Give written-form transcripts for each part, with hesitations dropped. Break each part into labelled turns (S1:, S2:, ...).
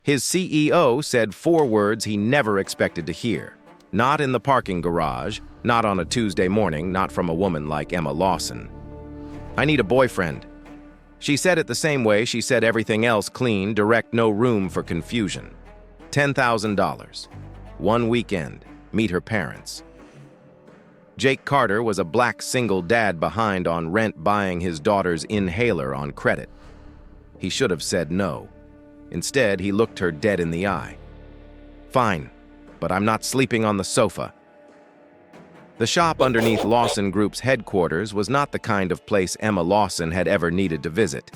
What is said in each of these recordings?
S1: His CEO said 4 words he never expected to hear. Not in the parking garage, not on a Tuesday morning, not from a woman like Emma Lawson. I need a boyfriend. She said it the same way she said everything else: clean, direct, no room for confusion. $10,000. 1 weekend. Meet her parents. Jake Carter was a black single dad behind on rent, buying his daughter's inhaler on credit. He should have said no. Instead, he looked her dead in the eye. Fine, but I'm not sleeping on the sofa. The shop underneath Lawson Group's headquarters was not the kind of place Emma Lawson had ever needed to visit.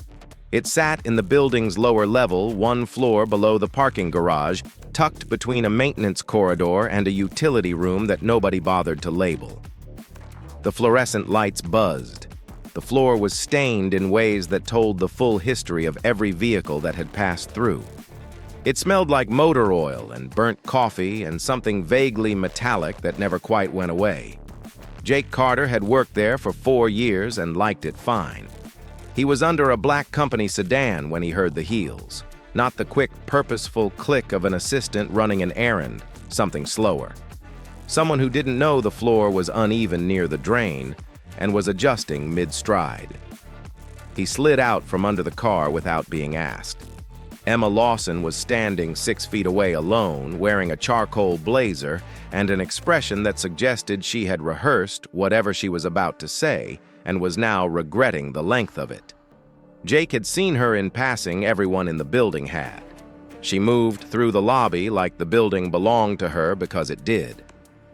S1: It sat in the building's lower level, 1 floor below the parking garage, tucked between a maintenance corridor and a utility room that nobody bothered to label. The fluorescent lights buzzed. The floor was stained in ways that told the full history of every vehicle that had passed through. It smelled like motor oil and burnt coffee and something vaguely metallic that never quite went away. Jake Carter had worked there for 4 years and liked it fine. He was under a black company sedan when he heard the heels, not the quick, purposeful click of an assistant running an errand, something slower. Someone who didn't know the floor was uneven near the drain and was adjusting mid-stride. He slid out from under the car without being asked. Emma Lawson was standing 6 feet away alone, wearing a charcoal blazer and an expression that suggested she had rehearsed whatever she was about to say and was now regretting the length of it. Jake had seen her in passing. Everyone in the building had. She moved through the lobby like the building belonged to her because it did.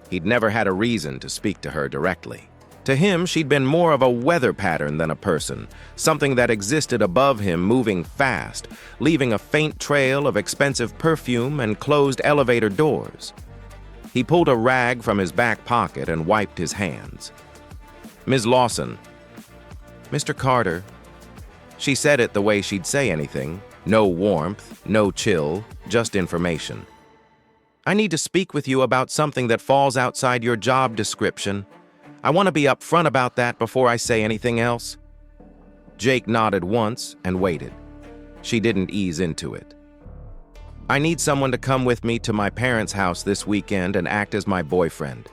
S1: He'd never had a reason to speak to her directly. To him, she'd been more of a weather pattern than a person, something that existed above him, moving fast, leaving a faint trail of expensive perfume and closed elevator doors. He pulled a rag from his back pocket and wiped his hands. "Ms. Lawson." "Mr. Carter." She said it the way she'd say anything. No warmth, no chill, just information. "I need to speak with you about something that falls outside your job description. I want to be upfront about that before I say anything else." Jake nodded once and waited. She didn't ease into it. "I need someone to come with me to my parents' house this weekend and act as my boyfriend.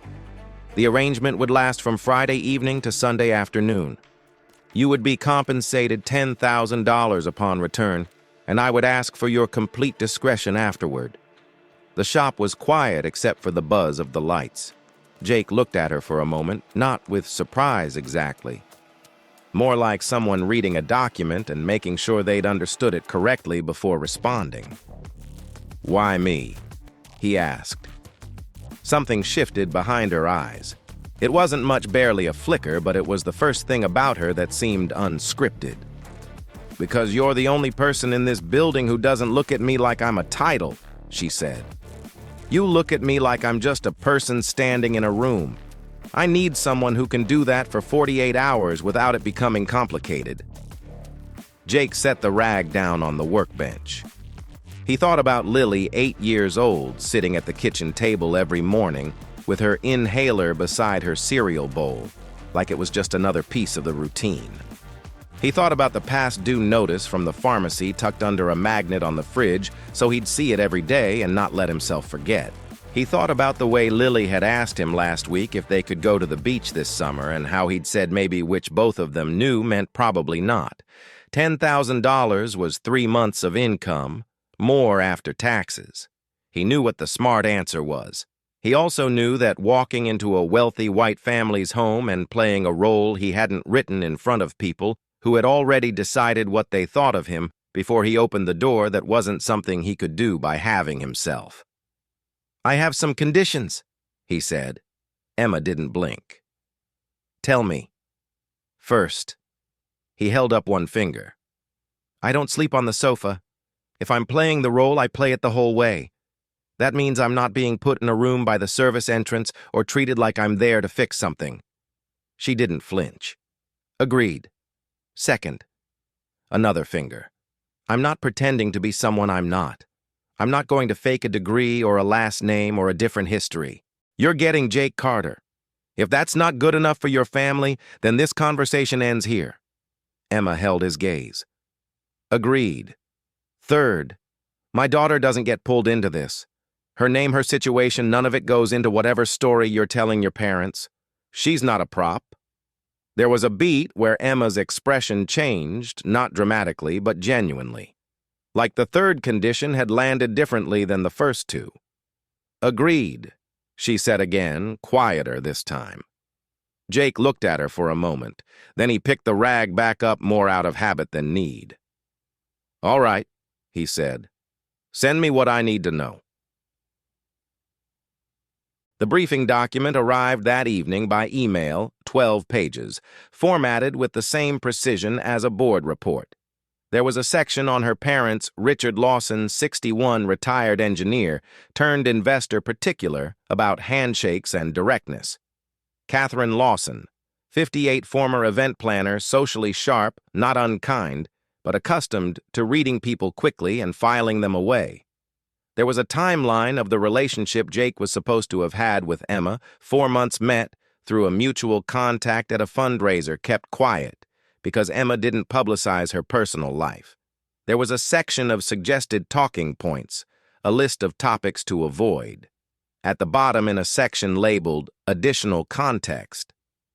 S1: The arrangement would last from Friday evening to Sunday afternoon. You would be compensated $10,000 upon return, and I would ask for your complete discretion afterward." The shop was quiet except for the buzz of the lights. Jake looked at her for a moment, not with surprise exactly. More like someone reading a document and making sure they'd understood it correctly before responding. "Why me?" he asked. Something shifted behind her eyes. It wasn't much, barely a flicker, but it was the first thing about her that seemed unscripted. "Because you're the only person in this building who doesn't look at me like I'm a title," she said. "You look at me like I'm just a person standing in a room. I need someone who can do that for 48 hours without it becoming complicated." Jake set the rag down on the workbench. He thought about Lily, 8 years old, sitting at the kitchen table every morning with her inhaler beside her cereal bowl, like it was just another piece of the routine. He thought about the past due notice from the pharmacy tucked under a magnet on the fridge so he'd see it every day and not let himself forget. He thought about the way Lily had asked him last week if they could go to the beach this summer and how he'd said maybe, which both of them knew meant probably not. $10,000 was 3 months of income, more after taxes. He knew what the smart answer was. He also knew that walking into a wealthy white family's home and playing a role he hadn't written in front of people who had already decided what they thought of him before he opened the door, that wasn't something he could do by halving himself. "I have some conditions," he said. Emma didn't blink. "Tell me." "First." He held up one finger. "I don't sleep on the sofa. If I'm playing the role, I play it the whole way. That means I'm not being put in a room by the service entrance or treated like I'm there to fix something." She didn't flinch. "Agreed." "Second." Another finger. "I'm not pretending to be someone I'm not. I'm not going to fake a degree or a last name or a different history. You're getting Jake Carter. If that's not good enough for your family, then this conversation ends here." Emma held his gaze. "Agreed. Third, My daughter doesn't get pulled into this. Her name, her situation, none of it goes into whatever story you're telling your parents. She's not a prop. There was a beat where Emma's expression changed, not dramatically, but genuinely. Like the third condition had landed differently than the first two. Agreed, she said again, quieter this time. Jake looked at her for a moment. Then he picked the rag back up more out of habit than need. All right, he said. Send me what I need to know. The briefing document arrived that evening by email, 12 pages, formatted with the same precision as a board report. There was a section on her parents' Richard Lawson, 61, retired engineer, turned investor particular about handshakes and directness. Catherine Lawson, 58, former event planner, socially sharp, not unkind, but accustomed to reading people quickly and filing them away. There was a timeline of the relationship Jake was supposed to have had with Emma, 4 months met through a mutual contact at a fundraiser kept quiet because Emma didn't publicize her personal life. There was a section of suggested talking points, a list of topics to avoid. At the bottom in a section labeled Additional Context,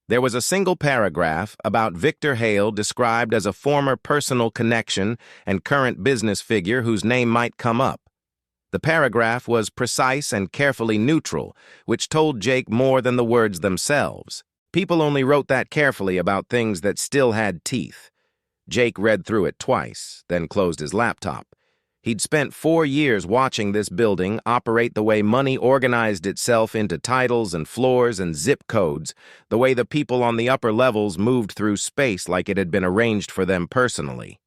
S1: there was a single paragraph about Victor Hale described as a former personal connection and current business figure whose name might come up. The paragraph was precise and carefully neutral, which told Jake more than the words themselves. People only wrote that carefully about things that still had teeth. Jake read through it twice, then closed his laptop. He'd spent 4 years watching this building operate the way money organized itself into titles and floors and zip codes, the way the people on the upper levels moved through space like it had been arranged for them personally.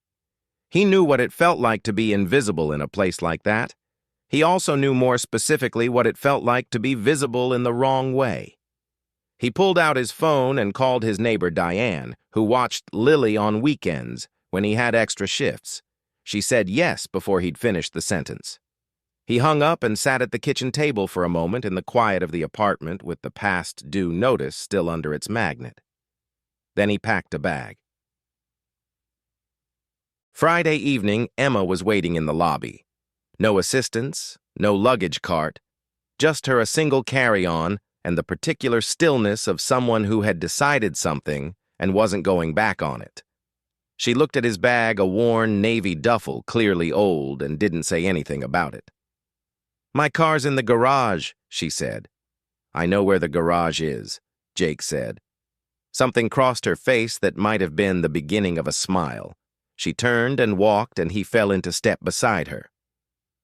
S1: He knew what it felt like to be invisible in a place like that. He also knew more specifically what it felt like to be visible in the wrong way. He pulled out his phone and called his neighbor Diane, who watched Lily on weekends when he had extra shifts. She said yes before he'd finished the sentence. He hung up and sat at the kitchen table for a moment in the quiet of the apartment with the past due notice still under its magnet. Then he packed a bag. Friday evening, Emma was waiting in the lobby. No assistants, no luggage cart, just her a single carry-on and the particular stillness of someone who had decided something and wasn't going back on it. She looked at his bag, a worn navy duffel, clearly old, and didn't say anything about it. My car's in the garage, she said. I know where the garage is, Jake said. Something crossed her face that might have been the beginning of a smile. She turned and walked, and he fell into step beside her.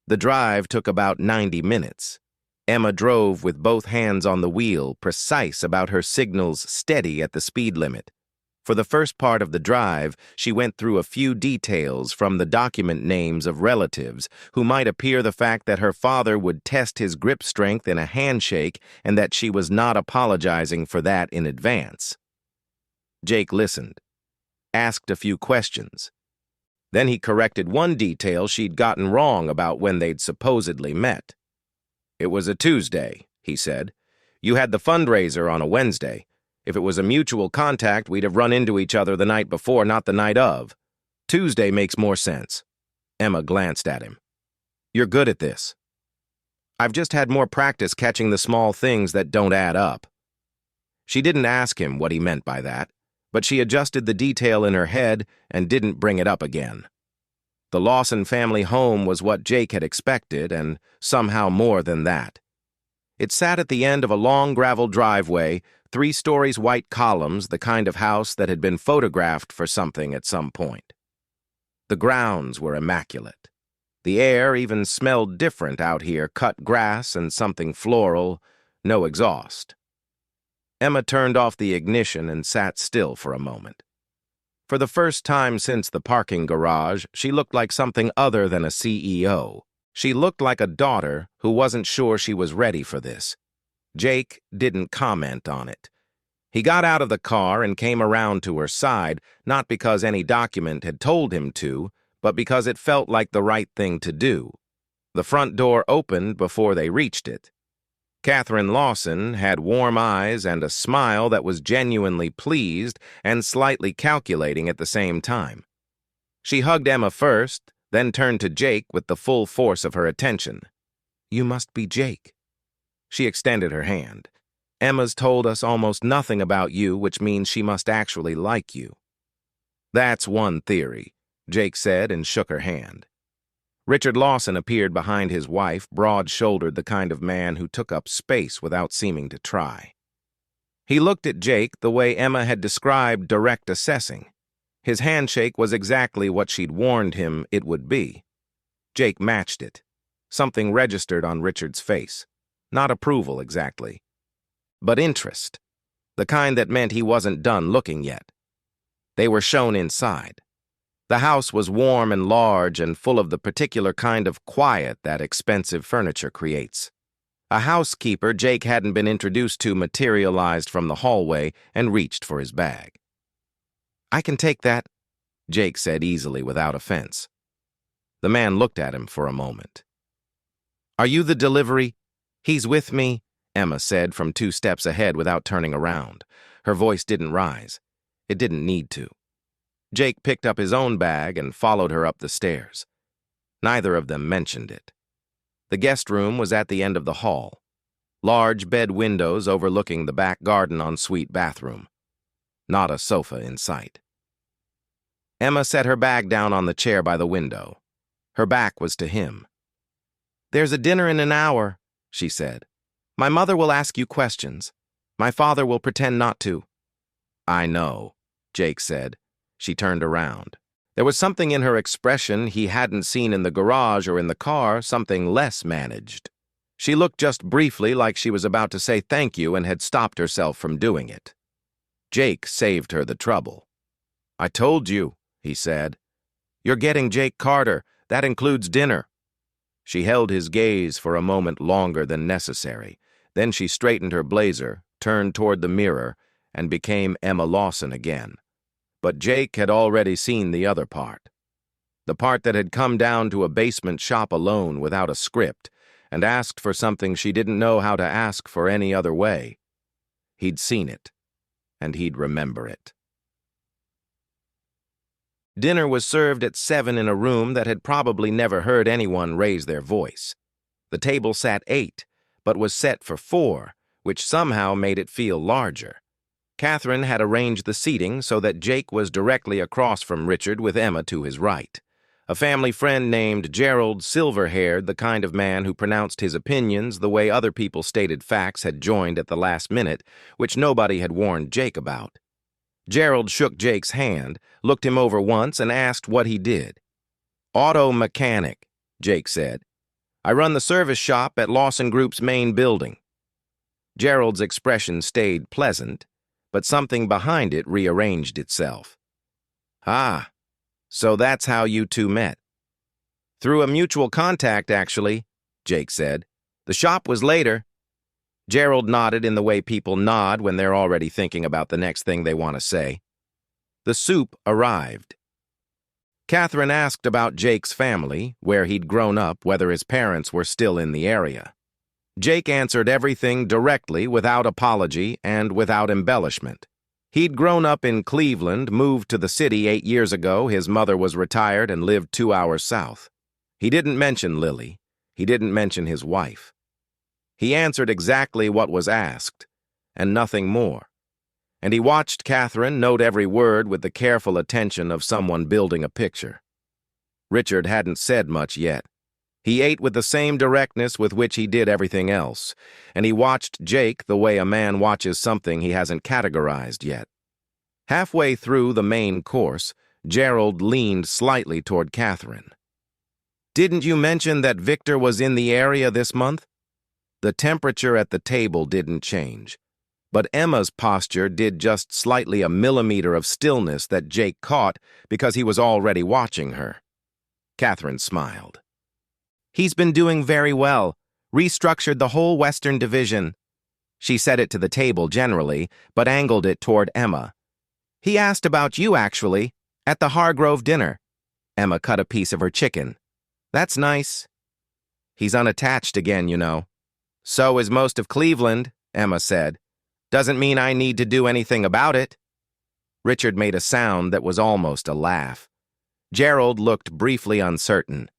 S1: The drive took about 90 minutes. Emma drove with both hands on the wheel, precise about her signals, steady at the speed limit. For the first part of the drive, she went through a few details from the document names of relatives who might appear the fact that her father would test his grip strength in a handshake and that she was not apologizing for that in advance. Jake listened, asked a few questions. Then he corrected one detail she'd gotten wrong about when they'd supposedly met. It was a Tuesday, he said. You had the fundraiser on a Wednesday. If it was a mutual contact, we'd have run into each other the night before, not the night of. Tuesday makes more sense. Emma glanced at him. You're good at this. I've just had more practice catching the small things that don't add up. She didn't ask him what he meant by that, but she adjusted the detail in her head and didn't bring it up again. The Lawson family home was what Jake had expected, and somehow more than that. It sat at the end of a long gravel driveway, 3 stories white columns, the kind of house that had been photographed for something at some point. The grounds were immaculate. The air even smelled different out here, cut grass and something floral, no exhaust. Emma turned off the ignition and sat still for a moment. For the first time since the parking garage, she looked like something other than a CEO. She looked like a daughter who wasn't sure she was ready for this. Jake didn't comment on it. He got out of the car and came around to her side, not because any document had told him to, but because it felt like the right thing to do. The front door opened before they reached it. Catherine Lawson had warm eyes and a smile that was genuinely pleased and slightly calculating at the same time. She hugged Emma first, then turned to Jake with the full force of her attention. "You must be Jake." She extended her hand. "Emma's told us almost nothing about you, which means she must actually like you." "That's one theory," Jake said and shook her hand. Richard Lawson appeared behind his wife, broad-shouldered, the kind of man who took up space without seeming to try. He looked at Jake the way Emma had described direct assessing. His handshake was exactly what she'd warned him it would be. Jake matched it. Something registered on Richard's face. Not approval, exactly, but interest. The kind that meant he wasn't done looking yet. They were shown inside. The house was warm and large and full of the particular kind of quiet that expensive furniture creates. A housekeeper Jake hadn't been introduced to materialized from the hallway and reached for his bag. "I can take that," Jake said easily without offense. The man looked at him for a moment. "Are you the delivery?" "He's with me," Emma said from 2 steps ahead without turning around. Her voice didn't rise. It didn't need to. Jake picked up his own bag and followed her up the stairs. Neither of them mentioned it. The guest room was at the end of the hall. Large bed windows overlooking the back garden ensuite bathroom. Not a sofa in sight. Emma set her bag down on the chair by the window. Her back was to him. "There's a dinner in an hour," she said. "My mother will ask you questions. My father will pretend not to." "I know," Jake said. She turned around. There was something in her expression he hadn't seen in the garage or in the car, something less managed. She looked just briefly like she was about to say thank you and had stopped herself from doing it. Jake saved her the trouble. "I told you," he said. "You're getting Jake Carter. That includes dinner." She held his gaze for a moment longer than necessary. Then she straightened her blazer, turned toward the mirror, and became Emma Lawson again. But Jake had already seen the other part. The part that had come down to a basement shop alone without a script and asked for something she didn't know how to ask for any other way. He'd seen it, and he'd remember it. Dinner was served at 7 in a room that had probably never heard anyone raise their voice. The table sat 8, but was set for 4, which somehow made it feel larger. Catherine had arranged the seating so that Jake was directly across from Richard with Emma to his right. A family friend named Gerald, silver-haired, the kind of man who pronounced his opinions the way other people stated facts, had joined at the last minute, which nobody had warned Jake about. Gerald shook Jake's hand, looked him over once, and asked what he did. "Auto mechanic," Jake said. "I run the service shop at Lawson Group's main building." Gerald's expression stayed pleasant, but something behind it rearranged itself. "Ah, so that's how you two met." "Through a mutual contact, actually," Jake said. "The shop was later." Gerald nodded in the way people nod when they're already thinking about the next thing they want to say. The soup arrived. Catherine asked about Jake's family, where he'd grown up, whether his parents were still in the area. Jake answered everything directly, without apology and without embellishment. He'd grown up in Cleveland, moved to the city 8 years ago. His mother was retired and lived 2 hours south. He didn't mention Lily. He didn't mention his wife. He answered exactly what was asked, and nothing more. And he watched Catherine note every word with the careful attention of someone building a picture. Richard hadn't said much yet. He ate with the same directness with which he did everything else, and he watched Jake the way a man watches something he hasn't categorized yet. Halfway through the main course, Gerald leaned slightly toward Catherine. "Didn't you mention that Victor was in the area this month?" The temperature at the table didn't change, but Emma's posture did just slightly a millimeter of stillness that Jake caught because he was already watching her. Catherine smiled. "He's been doing very well, restructured the whole Western Division." She said it to the table generally, but angled it toward Emma. "He asked about you, actually, at the Hargrove dinner." Emma cut a piece of her chicken. "That's nice." "He's unattached again, you know." "So is most of Cleveland," Emma said. "Doesn't mean I need to do anything about it." Richard made a sound that was almost a laugh. Gerald looked briefly uncertain.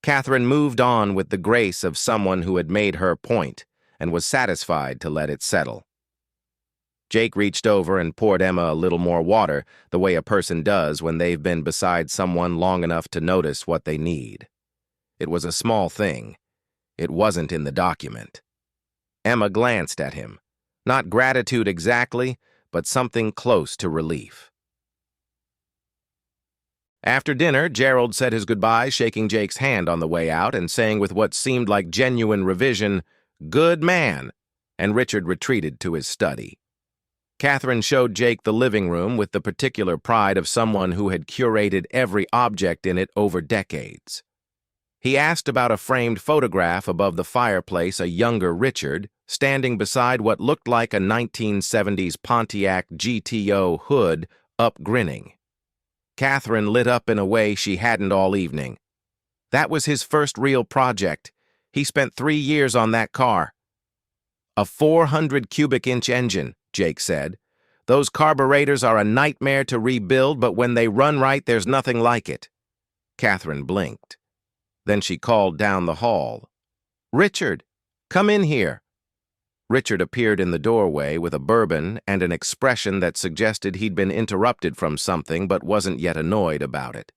S1: Catherine moved on with the grace of someone who had made her point and was satisfied to let it settle. Jake reached over and poured Emma a little more water, the way a person does when they've been beside someone long enough to notice what they need. It was a small thing. It wasn't in the document. Emma glanced at him. Not gratitude exactly, but something close to relief. After dinner, Gerald said his goodbyes, shaking Jake's hand on the way out and saying with what seemed like genuine revision, "Good man," and Richard retreated to his study. Catherine showed Jake the living room with the particular pride of someone who had curated every object in it over decades. He asked about a framed photograph above the fireplace, a younger Richard, standing beside what looked like a 1970s Pontiac GTO hood, up grinning. Catherine lit up in a way she hadn't all evening. That was his first real project. He spent 3 years on that car. A 400 cubic inch engine, Jake said. Those carburetors are a nightmare to rebuild, but when they run right, there's nothing like it. Catherine blinked. Then she called down the hall. "Richard, come in here." Richard appeared in the doorway with a bourbon and an expression that suggested he'd been interrupted from something but wasn't yet annoyed about it.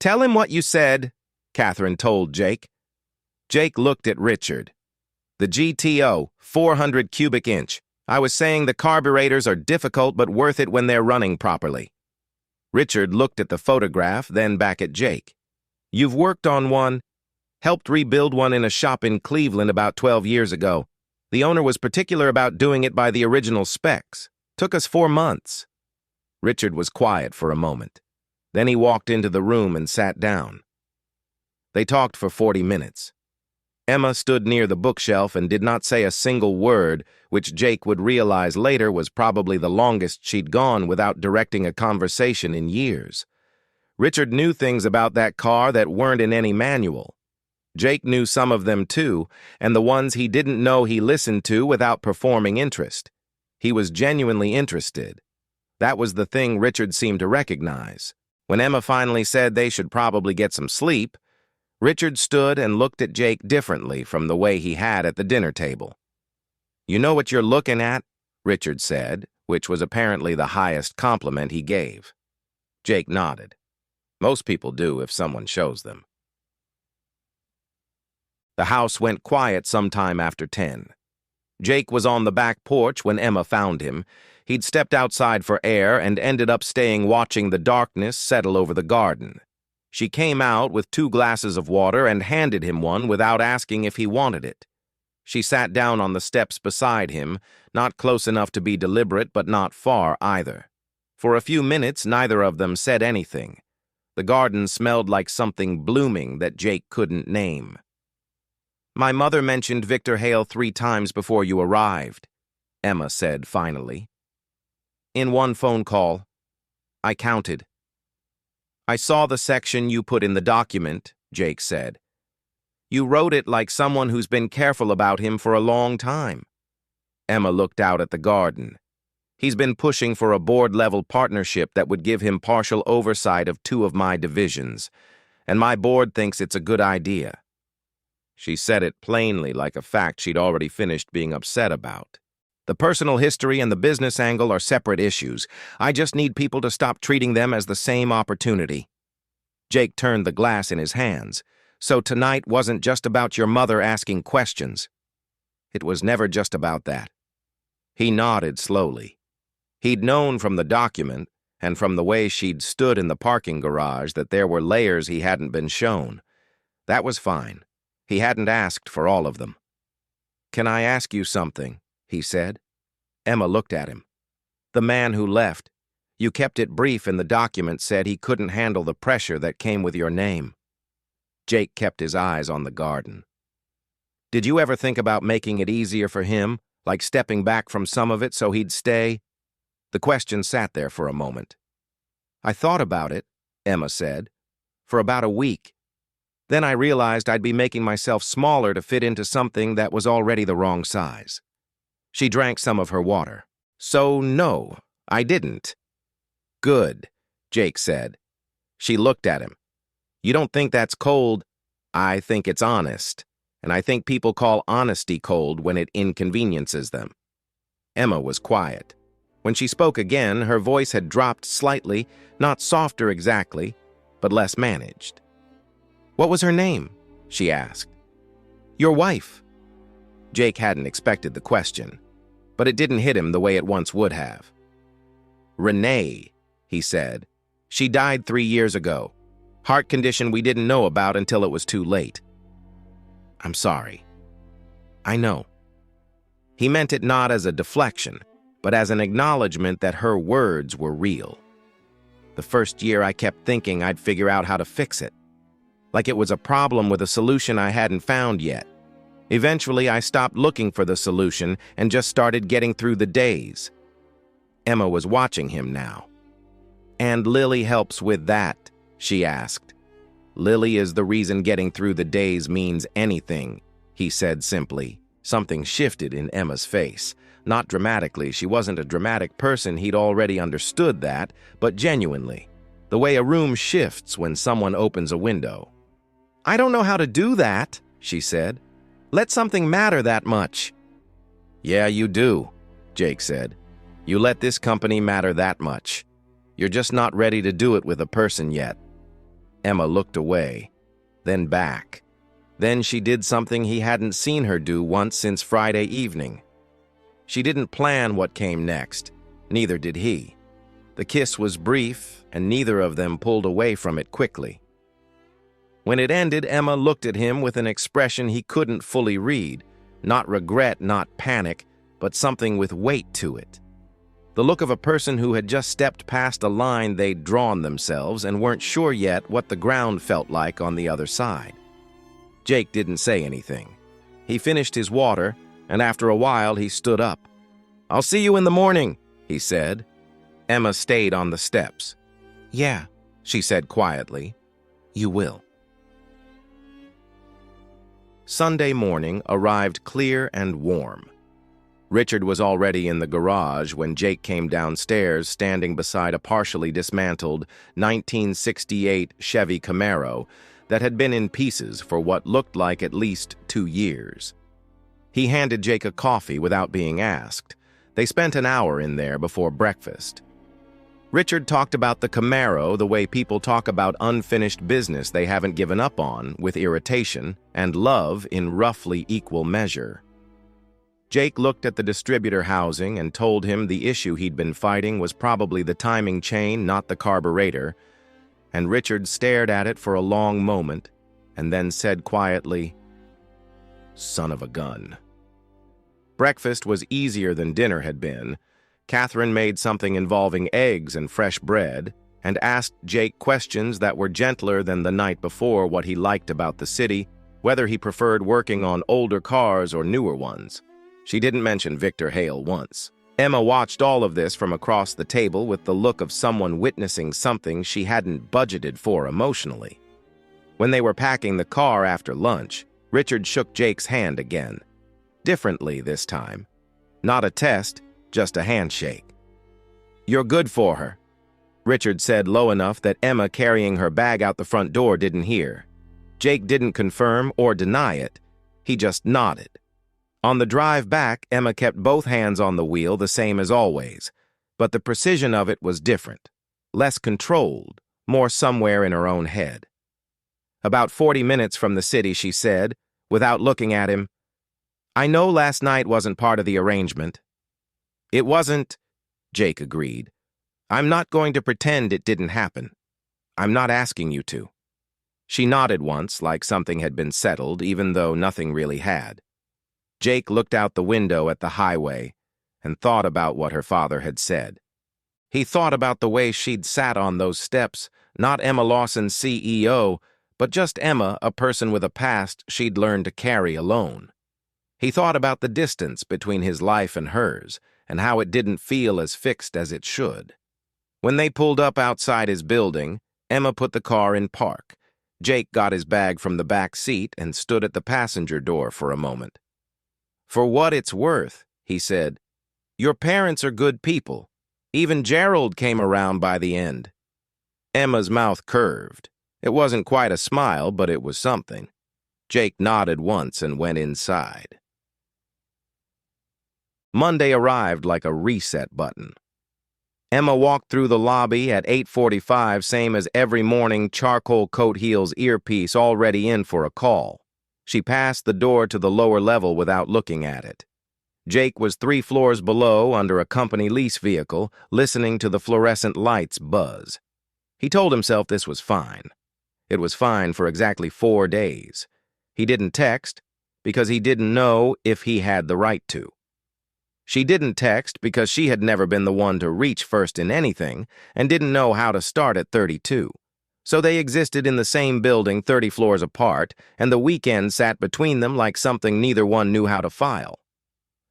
S1: "Tell him what you said," Catherine told Jake. Jake looked at Richard. "The GTO, 400 cubic inch. I was saying the carburetors are difficult but worth it when they're running properly." Richard looked at the photograph, then back at Jake. "You've worked on one, helped rebuild one in a shop in Cleveland about 12 years ago. The owner was particular about doing it by the original specs. Took us 4 months. Richard was quiet for a moment. Then he walked into the room and sat down. They talked for 40 minutes. Emma stood near the bookshelf and did not say a single word, which Jake would realize later was probably the longest she'd gone without directing a conversation in years. Richard knew things about that car that weren't in any manual. Jake knew some of them too, and the ones he didn't know he listened to without performing interest. He was genuinely interested. That was the thing Richard seemed to recognize. When Emma finally said they should probably get some sleep, Richard stood and looked at Jake differently from the way he had at the dinner table. "You know what you're looking at?" Richard said, which was apparently the highest compliment he gave. Jake nodded. Most people do if someone shows them. The house went quiet sometime after 10. Jake was on the back porch when Emma found him. He'd stepped outside for air and ended up staying watching the darkness settle over the garden. She came out with 2 glasses of water and handed him one without asking if he wanted it. She sat down on the steps beside him, not close enough to be deliberate but not far either. For a few minutes, neither of them said anything. The garden smelled like something blooming that Jake couldn't name. "My mother mentioned Victor Hale 3 times before you arrived," Emma said finally. "In one phone call. I counted." "I saw the section you put in the document," Jake said. "You wrote it like someone who's been careful about him for a long time." Emma looked out at the garden. "He's been pushing for a board-level partnership that would give him partial oversight of 2 of my divisions, and my board thinks it's a good idea." She said it plainly, like a fact she'd already finished being upset about. "The personal history and the business angle are separate issues. I just need people to stop treating them as the same opportunity." Jake turned the glass in his hands. "So tonight wasn't just about your mother asking questions." "It was never just about that." He nodded slowly. He'd known from the document and from the way she'd stood in the parking garage that there were layers he hadn't been shown. That was fine. He hadn't asked for all of them. "Can I ask you something?" he said. Emma looked at him. "The man who left. You kept it brief and the document said he couldn't handle the pressure that came with your name." Jake kept his eyes on the garden. "Did you ever think about making it easier for him, like stepping back from some of it so he'd stay?" The question sat there for a moment. "I thought about it," Emma said, "for about a week. Then I realized I'd be making myself smaller to fit into something that was already the wrong size." She drank some of her water. "So, no, I didn't." "Good," Jake said. She looked at him. You don't think that's cold? I think it's honest. And I think people call honesty cold when it inconveniences them. Emma was quiet. When she spoke again, her voice had dropped slightly, not softer exactly, but less managed. What was her name? She asked. Your wife. Jake hadn't expected the question, but it didn't hit him the way it once would have. Renee, he said. She died 3 years ago. Heart condition we didn't know about until it was too late. I'm sorry. I know. He meant it not as a deflection, but as an acknowledgement that her words were real. The first year I kept thinking I'd figure out how to fix it. Like it was a problem with a solution I hadn't found yet. Eventually, I stopped looking for the solution and just started getting through the days. Emma was watching him now. And Lily helps with that, she asked. Lily is the reason getting through the days means anything, he said simply. Something shifted in Emma's face. Not dramatically, she wasn't a dramatic person, he'd already understood that, but genuinely. The way a room shifts when someone opens a window. I don't know how to do that, she said. Let something matter that much. Yeah, you do, Jake said. You let this company matter that much. You're just not ready to do it with a person yet. Emma looked away, then back. Then she did something he hadn't seen her do once since Friday evening. She didn't plan what came next, neither did he. The kiss was brief, and neither of them pulled away from it quickly. When it ended, Emma looked at him with an expression he couldn't fully read. Not regret, not panic, but something with weight to it. The look of a person who had just stepped past a line they'd drawn themselves and weren't sure yet what the ground felt like on the other side. Jake didn't say anything. He finished his water, and after a while he stood up. I'll see you in the morning, he said. Emma stayed on the steps. Yeah, she said quietly. You will. Sunday morning arrived clear and warm. Richard was already in the garage when Jake came downstairs standing beside a partially dismantled 1968 Chevy Camaro that had been in pieces for what looked like at least 2 years. He handed Jake a coffee without being asked. They spent an hour in there before breakfast. Richard talked about the Camaro the way people talk about unfinished business they haven't given up on, with irritation, and love in roughly equal measure. Jake looked at the distributor housing and told him the issue he'd been fighting was probably the timing chain, not the carburetor, and Richard stared at it for a long moment and then said quietly, Son of a gun. Breakfast was easier than dinner had been. Catherine made something involving eggs and fresh bread and asked Jake questions that were gentler than the night before, what he liked about the city, whether he preferred working on older cars or newer ones. She didn't mention Victor Hale once. Emma watched all of this from across the table with the look of someone witnessing something she hadn't budgeted for emotionally. When they were packing the car after lunch, Richard shook Jake's hand again. Differently this time. Not a test, just a handshake. You're good for her, Richard said low enough that Emma carrying her bag out the front door didn't hear. Jake didn't confirm or deny it. He just nodded. On the drive back, Emma kept both hands on the wheel the same as always, but the precision of it was different, less controlled, more somewhere in her own head. About 40 minutes from the city, she said, without looking at him, I know last night wasn't part of the arrangement. It wasn't, Jake agreed. I'm not going to pretend it didn't happen. I'm not asking you to. She nodded once, like something had been settled, even though nothing really had. Jake looked out the window at the highway and thought about what her father had said. He thought about the way she'd sat on those steps, not Emma Lawson, CEO, but just Emma, a person with a past she'd learned to carry alone. He thought about the distance between his life and hers, and how it didn't feel as fixed as it should. When they pulled up outside his building, Emma put the car in park. Jake got his bag from the back seat and stood at the passenger door for a moment. For what it's worth, he said, your parents are good people. Even Gerald came around by the end. Emma's mouth curved. It wasn't quite a smile, but it was something. Jake nodded once and went inside. Monday arrived like a reset button. Emma walked through the lobby at 8:45, same as every morning, charcoal coat heels earpiece already in for a call. She passed the door to the lower level without looking at it. Jake was 3 floors below under a company lease vehicle, listening to the fluorescent lights buzz. He told himself this was fine. It was fine for exactly 4 days. He didn't text because he didn't know if he had the right to. She didn't text because she had never been the one to reach first in anything and didn't know how to start at 32. So they existed in the same building 30 floors apart, and the weekend sat between them like something neither one knew how to file.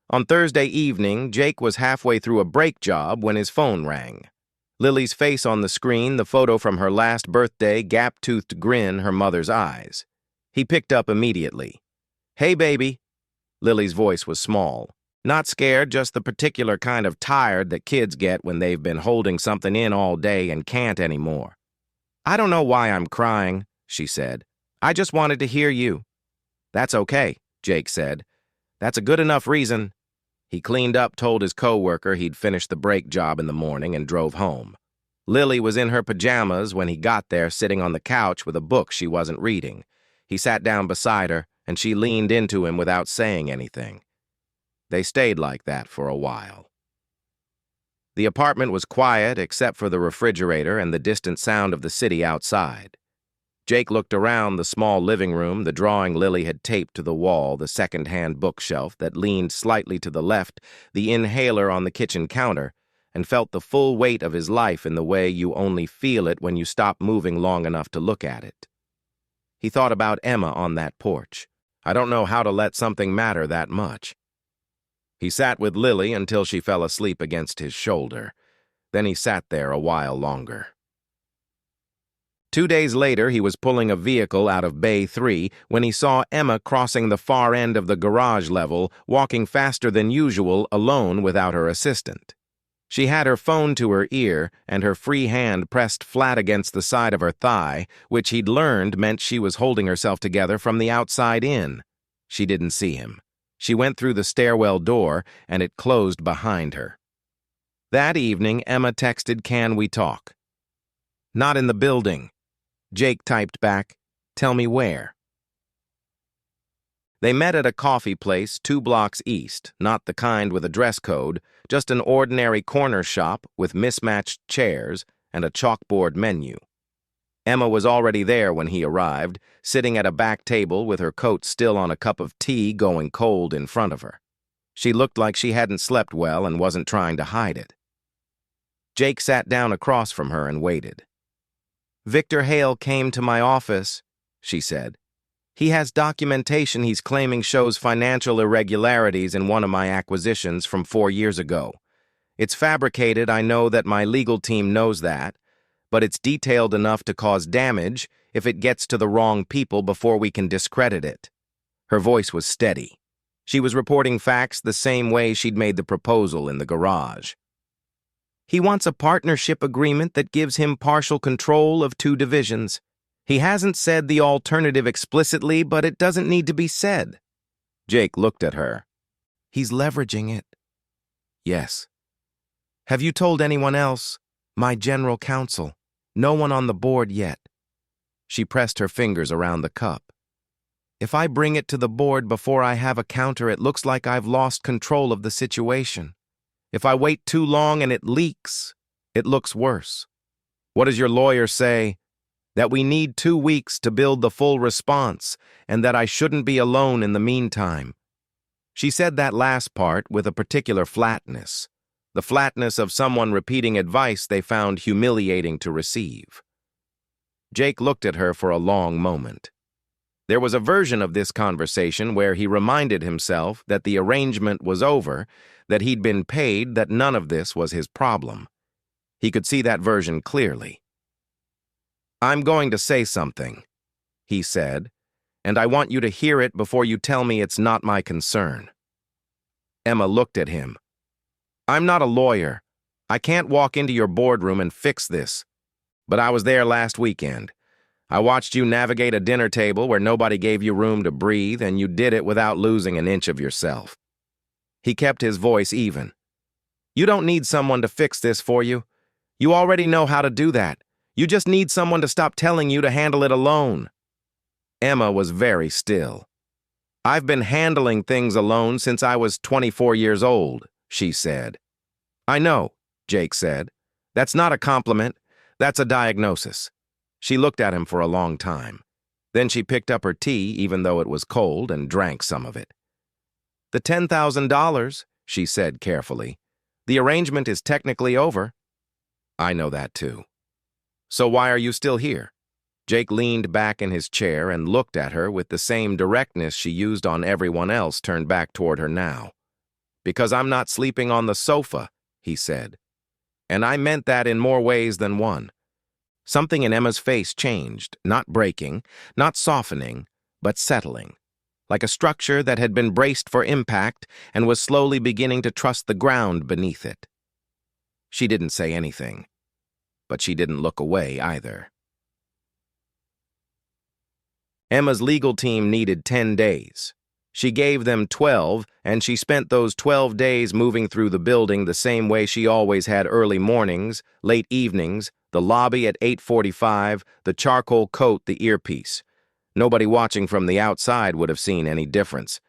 S1: On Thursday evening, Jake was halfway through a brake job when his phone rang. Lily's face on the screen, the photo from her last birthday, gap-toothed grin her mother's eyes. He picked up immediately. "Hey, baby." Lily's voice was small. Not scared, just the particular kind of tired that kids get when they've been holding something in all day and can't anymore. "I don't know why I'm crying," she said. "I just wanted to hear you." "That's okay," Jake said. "That's a good enough reason." He cleaned up, told his coworker he'd finished the brake job in the morning, and drove home. Lily was in her pajamas when he got there, sitting on the couch with a book she wasn't reading. He sat down beside her, and she leaned into him without saying anything. They stayed like that for a while. The apartment was quiet except for the refrigerator and the distant sound of the city outside. Jake looked around the small living room, the drawing Lily had taped to the wall, the second-hand bookshelf that leaned slightly to the left, the inhaler on the kitchen counter, and felt the full weight of his life in the way you only feel it when you stop moving long enough to look at it. He thought about Emma on that porch. I don't know how to let something matter that much. He sat with Lily until she fell asleep against his shoulder. Then he sat there a while longer. 2 days later, he was pulling a vehicle out of Bay 3 when he saw Emma crossing the far end of the garage level, walking faster than usual, alone without her assistant. She had her phone to her ear and her free hand pressed flat against the side of her thigh, which he'd learned meant she was holding herself together from the outside in. She didn't see him. She went through the stairwell door, and it closed behind her. That evening, Emma texted, "Can we talk?" "Not in the building." Jake typed back, "Tell me where." They met at a coffee place 2 blocks east, not the kind with a dress code, just an ordinary corner shop with mismatched chairs and a chalkboard menu. Emma was already there when he arrived, sitting at a back table with her coat still on a cup of tea going cold in front of her. She looked like she hadn't slept well and wasn't trying to hide it. Jake sat down across from her and waited. "Victor Hale came to my office," she said. "He has documentation he's claiming shows financial irregularities in one of my acquisitions from 4 years ago. It's fabricated, I know that my legal team knows that, but it's detailed enough to cause damage if it gets to the wrong people before we can discredit it." Her voice was steady. She was reporting facts the same way she'd made the proposal in the garage. "He wants a partnership agreement that gives him partial control of 2 divisions. He hasn't said the alternative explicitly, but it doesn't need to be said." Jake looked at her. "He's leveraging it." "Yes." "Have you told anyone else? My general counsel. No one on the board yet." She pressed her fingers around the cup. "If I bring it to the board before I have a counter, it looks like I've lost control of the situation. If I wait too long and it leaks, it looks worse." "What does your lawyer say?" "That we need 2 weeks to build the full response, and that I shouldn't be alone in the meantime." She said that last part with a particular flatness, the flatness of someone repeating advice they found humiliating to receive. Jake looked at her for a long moment. There was a version of this conversation where he reminded himself that the arrangement was over, that he'd been paid, that none of this was his problem. He could see that version clearly. "I'm going to say something," he said, "and I want you to hear it before you tell me it's not my concern." Emma looked at him. "I'm not a lawyer. I can't walk into your boardroom and fix this. But I was there last weekend. I watched you navigate a dinner table where nobody gave you room to breathe, and you did it without losing an inch of yourself. He kept his voice even. You don't need someone to fix this for you. You already know how to do that. You just need someone to stop telling you to handle it alone. Emma was very still. I've been handling things alone since I was 24 years old, she said. I know, Jake said. That's not a compliment. That's a diagnosis. She looked at him for a long time. Then she picked up her tea, even though it was cold, and drank some of it. The $10,000, she said carefully. The arrangement is technically over. I know that too. So why are you still here? Jake leaned back in his chair and looked at her with the same directness she used on everyone else turned back toward her now. Because I'm not sleeping on the sofa, he said. And I meant that in more ways than one. Something in Emma's face changed, not breaking, not softening, but settling, like a structure that had been braced for impact and was slowly beginning to trust the ground beneath it. She didn't say anything, but she didn't look away either. Emma's legal team needed 10 days. She gave them 12, and she spent those 12 days moving through the building the same way she always had: early mornings, late evenings, the lobby at 8:45, the charcoal coat, the earpiece. Nobody watching from the outside would have seen any difference.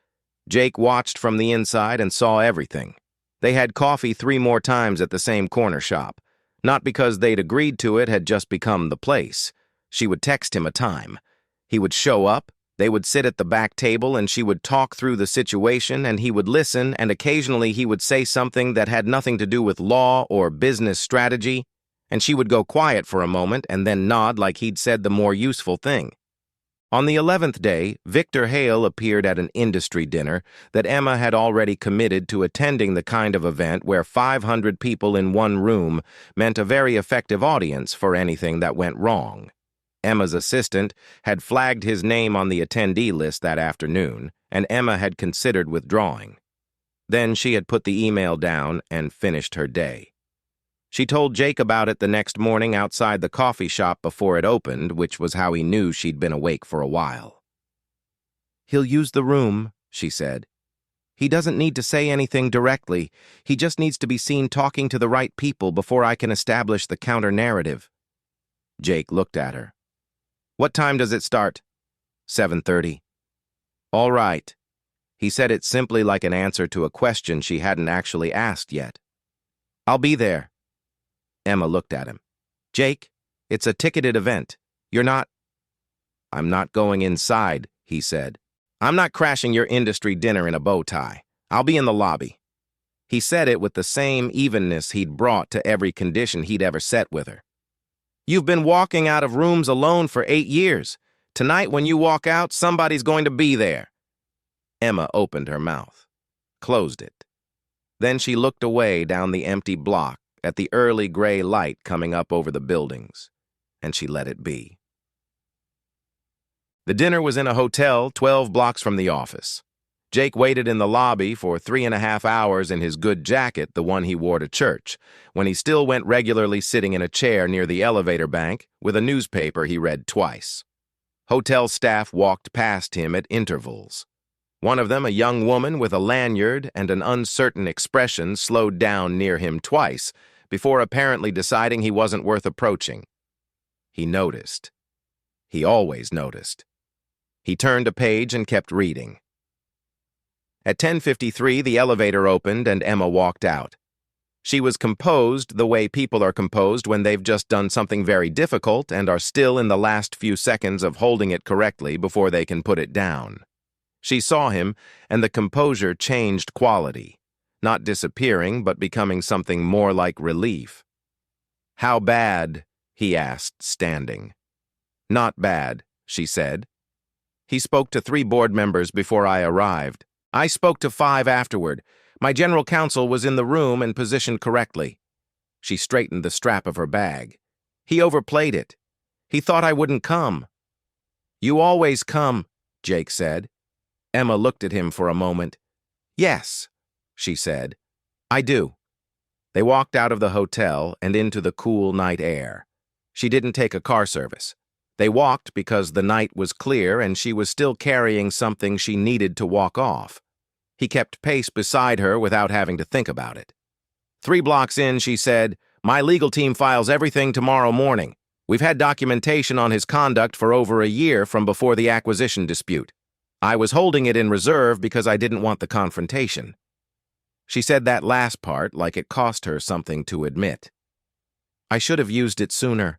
S1: Jake watched from the inside and saw everything. They had coffee 3 more times at the same corner shop. Not because they'd agreed to it, had just become the place. She would text him a time. He would show up, they would sit at the back table, and she would talk through the situation, and he would listen, and occasionally he would say something that had nothing to do with law or business strategy, and she would go quiet for a moment and then nod like he'd said the more useful thing. On the 11th day, Victor Hale appeared at an industry dinner that Emma had already committed to attending, the kind of event where 500 people in one room meant a very effective audience for anything that went wrong. Emma's assistant had flagged his name on the attendee list that afternoon, and Emma had considered withdrawing. Then she had put the email down and finished her day. She told Jake about it the next morning outside the coffee shop before it opened, which was how he knew she'd been awake for a while. He'll use the room, she said. He doesn't need to say anything directly. He just needs to be seen talking to the right people before I can establish the counter-narrative. Jake looked at her. What time does it start? 7:30. All right. He said it simply, like an answer to a question she hadn't actually asked yet. I'll be there. Emma looked at him. Jake, it's a ticketed event. You're not... I'm not going inside, he said. I'm not crashing your industry dinner in a bow tie. I'll be in the lobby. He said it with the same evenness he'd brought to every condition he'd ever set with her. You've been walking out of rooms alone for 8 years. Tonight, when you walk out, somebody's going to be there. Emma opened her mouth, closed it. Then she looked away down the empty block at the early gray light coming up over the buildings, and she let it be. The dinner was in a hotel 12 blocks from the office. Jake waited in the lobby for 3.5 hours in his good jacket, the one he wore to church, when he still went regularly, sitting in a chair near the elevator bank with a newspaper he read twice. Hotel staff walked past him at intervals. One of them, a young woman with a lanyard and an uncertain expression, slowed down near him twice before apparently deciding he wasn't worth approaching. He noticed. He always noticed. He turned a page and kept reading. At 10:53, the elevator opened and Emma walked out. She was composed the way people are composed when they've just done something very difficult and are still in the last few seconds of holding it correctly before they can put it down. She saw him, and the composure changed quality, not disappearing, but becoming something more like relief. How bad? He asked, standing. Not bad, she said. He spoke to 3 board members before I arrived. I spoke to 5 afterward. My general counsel was in the room and positioned correctly. She straightened the strap of her bag. He overplayed it. He thought I wouldn't come. You always come, Jake said. Emma looked at him for a moment. Yes, she said. I do. They walked out of the hotel and into the cool night air. She didn't take a car service. They walked because the night was clear and she was still carrying something she needed to walk off. He kept pace beside her without having to think about it. 3 blocks in, she said, "My legal team files everything tomorrow morning. We've had documentation on his conduct for over a year from before the acquisition dispute. I was holding it in reserve because I didn't want the confrontation." She said that last part like it cost her something to admit. "I should have used it sooner."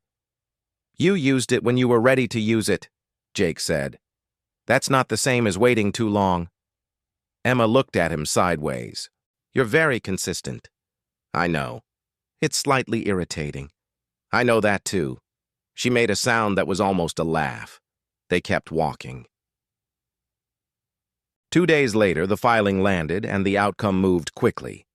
S1: "You used it when you were ready to use it," Jake said. "That's not the same as waiting too long." Emma looked at him sideways. "You're very consistent." "I know. It's slightly irritating." "I know that too." She made a sound that was almost a laugh. They kept walking. 2 days later, the filing landed and the outcome moved quickly.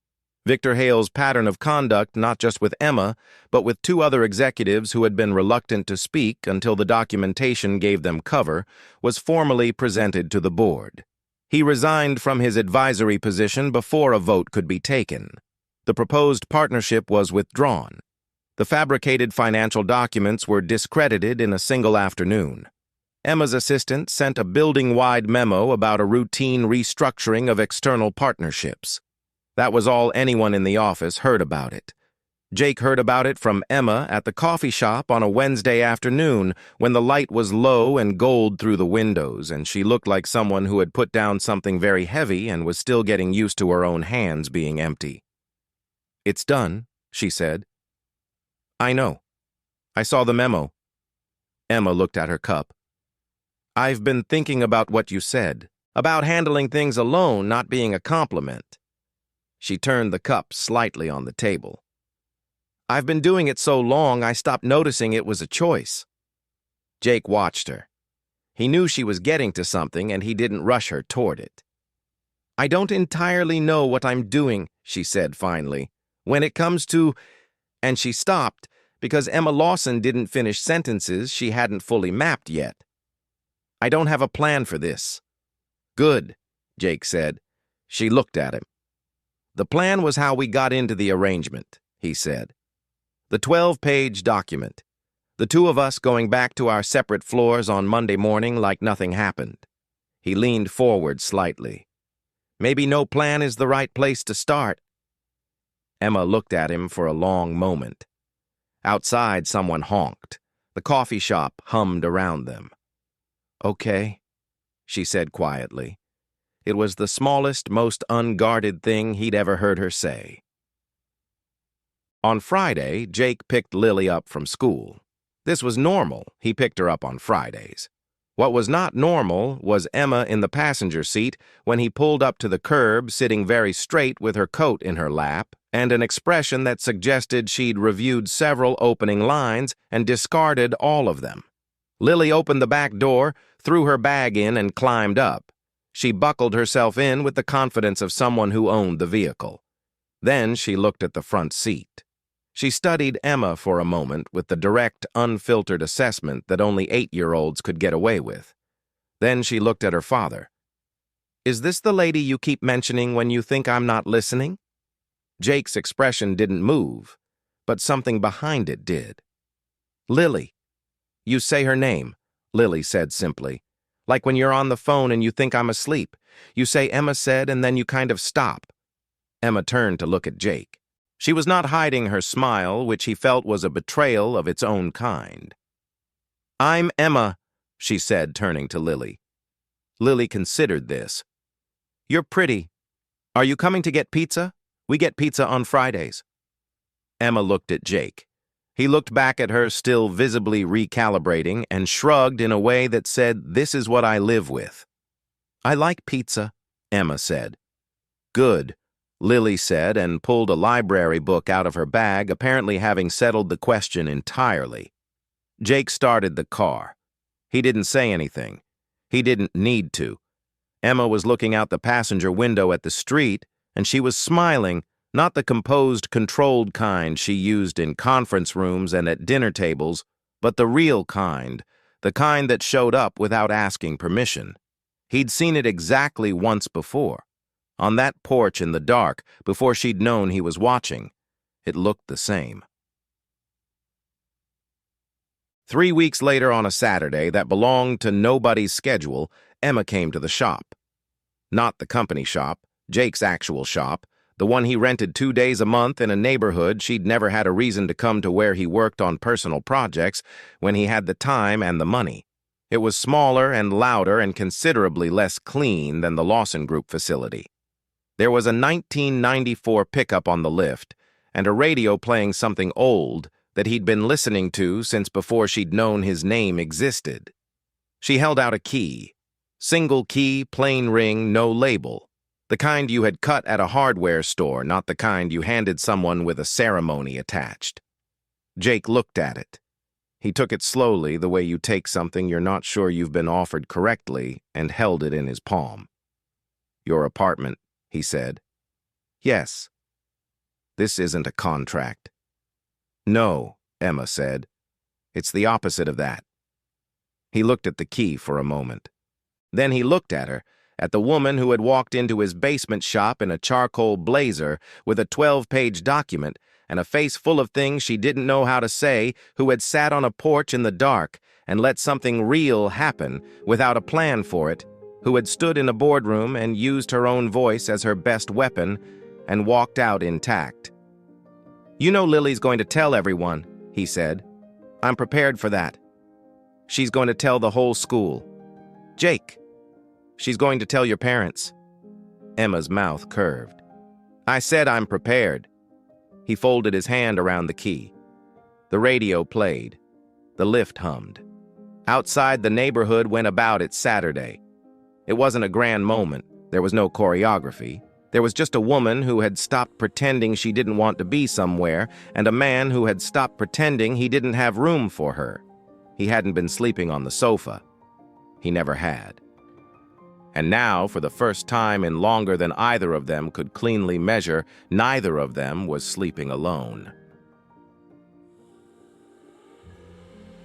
S1: Victor Hale's pattern of conduct, not just with Emma, but with 2 other executives who had been reluctant to speak until the documentation gave them cover, was formally presented to the board. He resigned from his advisory position before a vote could be taken. The proposed partnership was withdrawn. The fabricated financial documents were discredited in a single afternoon. Emma's assistant sent a building-wide memo about a routine restructuring of external partnerships. That was all anyone in the office heard about it. Jake heard about it from Emma at the coffee shop on a Wednesday afternoon when the light was low and gold through the windows, and she looked like someone who had put down something very heavy and was still getting used to her own hands being empty. "It's done," she said. "I know. I saw the memo." Emma looked at her cup. "I've been thinking about what you said, about handling things alone not being a compliment." She turned the cup slightly on the table. "I've been doing it so long I stopped noticing it was a choice." Jake watched her. He knew she was getting to something and he didn't rush her toward it. "I don't entirely know what I'm doing," she said finally. "When it comes to—" And she stopped because Emma Lawson didn't finish sentences she hadn't fully mapped yet. "I don't have a plan for this." "Good," Jake said. She looked at him. "The plan was how we got into the arrangement," he said. "The 12-page document. The 2 of us going back to our separate floors on Monday morning like nothing happened." He leaned forward slightly. "Maybe no plan is the right place to start." Emma looked at him for a long moment. Outside, someone honked. The coffee shop hummed around them. "Okay," she said quietly. It was the smallest, most unguarded thing he'd ever heard her say. On Friday, Jake picked Lily up from school. This was normal. He picked her up on Fridays. What was not normal was Emma in the passenger seat when he pulled up to the curb, sitting very straight with her coat in her lap, and an expression that suggested she'd reviewed several opening lines and discarded all of them. Lily opened the back door, threw her bag in, and climbed up. She buckled herself in with the confidence of someone who owned the vehicle. Then she looked at the front seat. She studied Emma for a moment with the direct, unfiltered assessment that only 8-year-olds could get away with. Then she looked at her father. "Is this the lady you keep mentioning when you think I'm not listening?" Jake's expression didn't move, but something behind it did. "Lily." "You say her name," Lily said simply. "Like when you're on the phone and you think I'm asleep. You say Emma said and then you kind of stop." Emma turned to look at Jake. She was not hiding her smile, which he felt was a betrayal of its own kind. "I'm Emma," she said, turning to Lily. Lily considered this. "You're pretty. Are you coming to get pizza? We get pizza on Fridays." Emma looked at Jake. He looked back at her, still visibly recalibrating, and shrugged in a way that said, "This is what I live with." "I like pizza," Emma said. "Good," Lily said, and pulled a library book out of her bag, apparently having settled the question entirely. Jake started the car. He didn't say anything. He didn't need to. Emma was looking out the passenger window at the street, and she was smiling, not the composed, controlled kind she used in conference rooms and at dinner tables, but the real kind, the kind that showed up without asking permission. He'd seen it exactly once before. On that porch in the dark, before she'd known he was watching, it looked the same. 3 weeks later on a Saturday that belonged to nobody's schedule, Emma came to the shop. Not the company shop, Jake's actual shop, the one he rented 2 days a month in a neighborhood she'd never had a reason to come to where he worked on personal projects when he had the time and the money. It was smaller and louder and considerably less clean than the Lawson Group facility. There was a 1994 pickup on the lift and a radio playing something old that he'd been listening to since before she'd known his name existed. She held out a key. Single key, plain ring, no label. The kind you had cut at a hardware store, not the kind you handed someone with a ceremony attached. Jake looked at it. He took it slowly, the way you take something you're not sure you've been offered correctly, and held it in his palm. "Your apartment," he said. "Yes." "This isn't a contract." "No," Emma said. "It's the opposite of that." He looked at the key for a moment. Then he looked at her, at the woman who had walked into his basement shop in a charcoal blazer with a 12-page document and a face full of things she didn't know how to say, who had sat on a porch in the dark and let something real happen without a plan for it, who had stood in a boardroom and used her own voice as her best weapon and walked out intact. "You know Lily's going to tell everyone," he said. "I'm prepared for that. She's going to tell the whole school. Jake, she's going to tell your parents." Emma's mouth curved. "I said I'm prepared." He folded his hand around the key. The radio played. The lift hummed. Outside, the neighborhood went about its Saturday. It wasn't a grand moment. There was no choreography. There was just a woman who had stopped pretending she didn't want to be somewhere, and a man who had stopped pretending he didn't have room for her. He hadn't been sleeping on the sofa. He never had. And now, for the first time in longer than either of them could cleanly measure, neither of them was sleeping alone.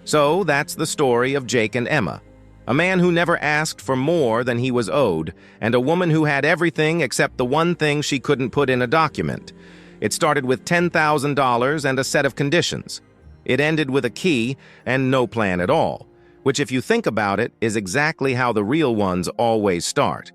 S1: So that's the story of Jake and Emma. A man who never asked for more than he was owed, and a woman who had everything except the one thing she couldn't put in a document. It started with $10,000 and a set of conditions. It ended with a key and no plan at all, which, if you think about it, is exactly how the real ones always start.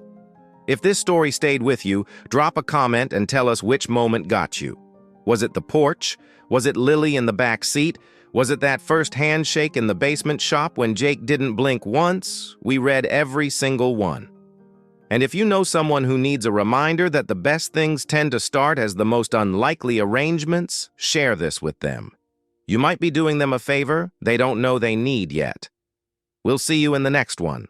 S1: If this story stayed with you, drop a comment and tell us which moment got you. Was it the porch? Was it Lily in the back seat? Was it that first handshake in the basement shop when Jake didn't blink once? We read every single one. And if you know someone who needs a reminder that the best things tend to start as the most unlikely arrangements, share this with them. You might be doing them a favor they don't know they need yet. We'll see you in the next one.